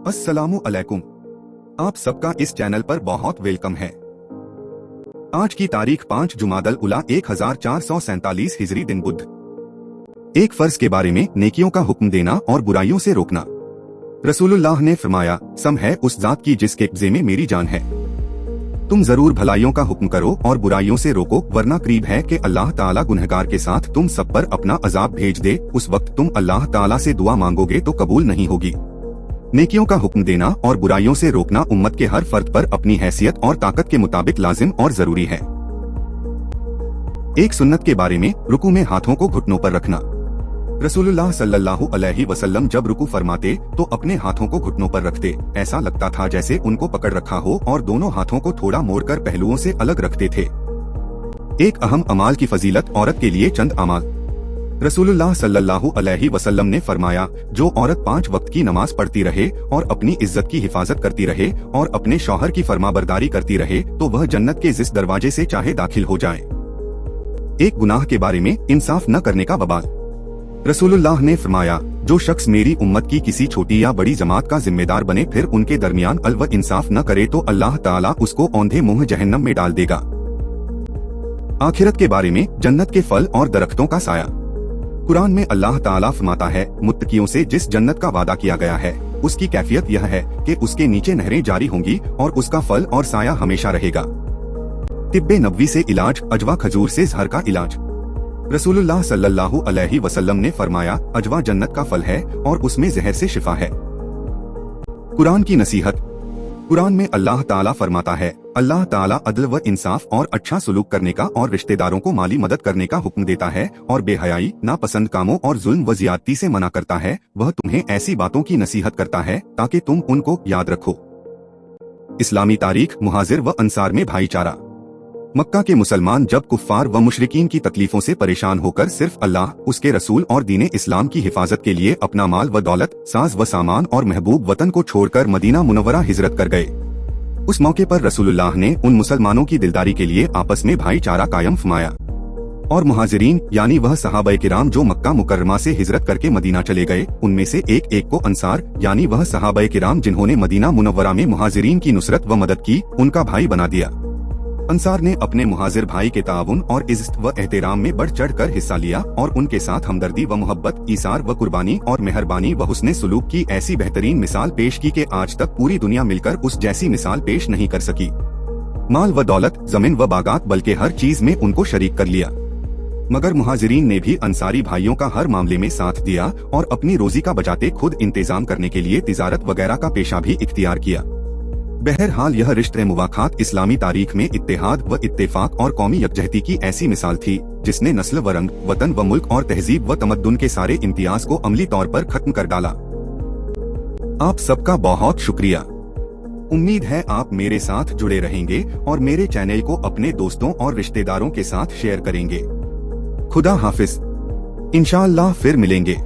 अस्सलामु अलैकुम। आप सबका इस चैनल पर बहुत वेलकम है। आज की तारीख 5 जुमादल उला 1447 हिजरी दिन बुध। एक फर्ज के बारे में नेकियों का हुक्म देना और बुराइयों से रोकना। रसूलुल्लाह ने फरमाया, सम है उस जात की जिसके कब्जे में मेरी जान है। तुम जरूर भलाइयों का हुक्म करो और बुराइयों से रोको, वरना करीब है कि अल्लाह ताला गुनहगार के साथ तुम सब पर अपना अजाब भेज दे। उस वक्त तुम अल्लाह ताला से दुआ मांगोगे तो कबूल नहीं होगी। नेकियों का हुक्म देना और बुराइयों से रोकना उम्मत के हर फर्द पर अपनी हैसियत और ताकत के मुताबिक लाजिम और जरूरी है। एक सुन्नत के बारे में, रुकू में हाथों को घुटनों पर रखना। रसूलुल्लाह सल्लल्लाहु अलैहि वसल्लम जब रुकू फरमाते तो अपने हाथों को घुटनों पर रखते। ऐसा लगता था जैसे उनको पकड़ रखा हो और दोनों हाथों को थोड़ा मोड़कर पहलुओं से अलग रखते थे। एक अहम अमाल की फजीलत, औरत के लिए चंद अमाल। रसूलुल्लाह सल्लल्लाहु अलैहि वसल्लम ने फरमाया, जो औरत 5 वक्त की नमाज पढ़ती रहे और अपनी इज्जत की हिफाजत करती रहे और अपने शौहर की फरमाबरदारी करती रहे तो वह जन्नत के जिस दरवाजे से चाहे दाखिल हो जाए। एक गुनाह के बारे में, इंसाफ न करने का बवाल। रसूलुल्लाह ने फरमाया, जो शख्स मेरी उम्मत की किसी छोटी या बड़ी जमात का जिम्मेदार बने फिर उनके दरमियान अल व इंसाफ न करे तो अल्लाह ताला उसको औंधे मुंह जहन्नम में डाल देगा। आखिरत के बारे में, जन्नत के फल और दरख्तों का साया। कुरान में अल्लाह ताला फरमाता है, मुत्तकियों से जिस जन्नत का वादा किया गया है उसकी कैफियत यह है कि उसके नीचे नहरें जारी होंगी और उसका फल और साया हमेशा रहेगा। तिब्बे नबवी से इलाज, अजवा खजूर से जहर का इलाज। रसूलुल्लाह सल्लल्लाहु अलैहि वसल्लम ने फरमाया, अजवा जन्नत का फल है और उसमें जहर से शिफा है। कुरान की नसीहत। कुरान में अल्लाह ताला फरमाता है, अल्लाह ताला अदल व इंसाफ और अच्छा सलूक करने का और रिश्तेदारों को माली मदद करने का हुक्म देता है और बेहयाई, नापसंद कामों और जुल्म व ज्यादती से मना करता है। वह तुम्हें ऐसी बातों की नसीहत करता है ताकि तुम उनको याद रखो। इस्लामी तारीख, मुहाजिर व अंसार में भाईचारा। मक्का के मुसलमान जब कुफ्फार व मुशरिकीन की तकलीफों से परेशान होकर सिर्फ अल्लाह, उसके रसूल और दीने इस्लाम की हिफाजत के लिए अपना माल व दौलत, साज व सामान और महबूब वतन को छोड़कर मदीना मुनव्वरा हिजरत कर गए। उस मौके पर रसूलुल्लाह ने उन मुसलमानों की दिलदारी के लिए आपस में भाईचारा कायम फरमाया और मुहाजिरीन यानी वह सहाबाए किराम जो मक्का मुकर्रमा से हिजरत करके मदीना चले गए, उनमें से एक एक को अंसार यानी वह सहाबाए किराम जिन्होंने मदीना मुनव्वरा में मुहाजिरीन की नुसरत व मदद की, उनका भाई बना दिया। अंसार ने अपने मुहाजिर भाई के ताउन और इज्जत व एहतराम में बढ़ चढ़ कर हिस्सा लिया और उनके साथ हमदर्दी व मोहब्बत, ईसार व कुर्बानी और मेहरबानी व हुस्ने सुलूक की ऐसी बेहतरीन मिसाल पेश की कि आज तक पूरी दुनिया मिलकर उस जैसी मिसाल पेश नहीं कर सकी। माल व दौलत, जमीन व बागात बल्कि हर चीज में उनको शरीक कर लिया। मगर मुहाजिरीन ने भी अंसारी भाइयों का हर मामले में साथ दिया और अपनी रोजी का बचाते खुद इंतजाम करने के लिए तिजारत वगैरह का पेशा भी इख्तियार किया। बहरहाल यह रिश्ते मुवाखात इस्लामी तारीख में इत्तेहाद व इत्तेफाक और कौमी यकजहती की ऐसी मिसाल थी जिसने नस्ल व रंग, वतन व मुल्क और तहजीब व तमद्दुन के सारे इम्तियाज को अमली तौर पर खत्म कर डाला। आप सबका बहुत शुक्रिया। उम्मीद है आप मेरे साथ जुड़े रहेंगे और मेरे चैनल को अपने दोस्तों और रिश्तेदारों के साथ शेयर करेंगे। खुदा हाफिज। इंशाअल्लाह फिर मिलेंगे।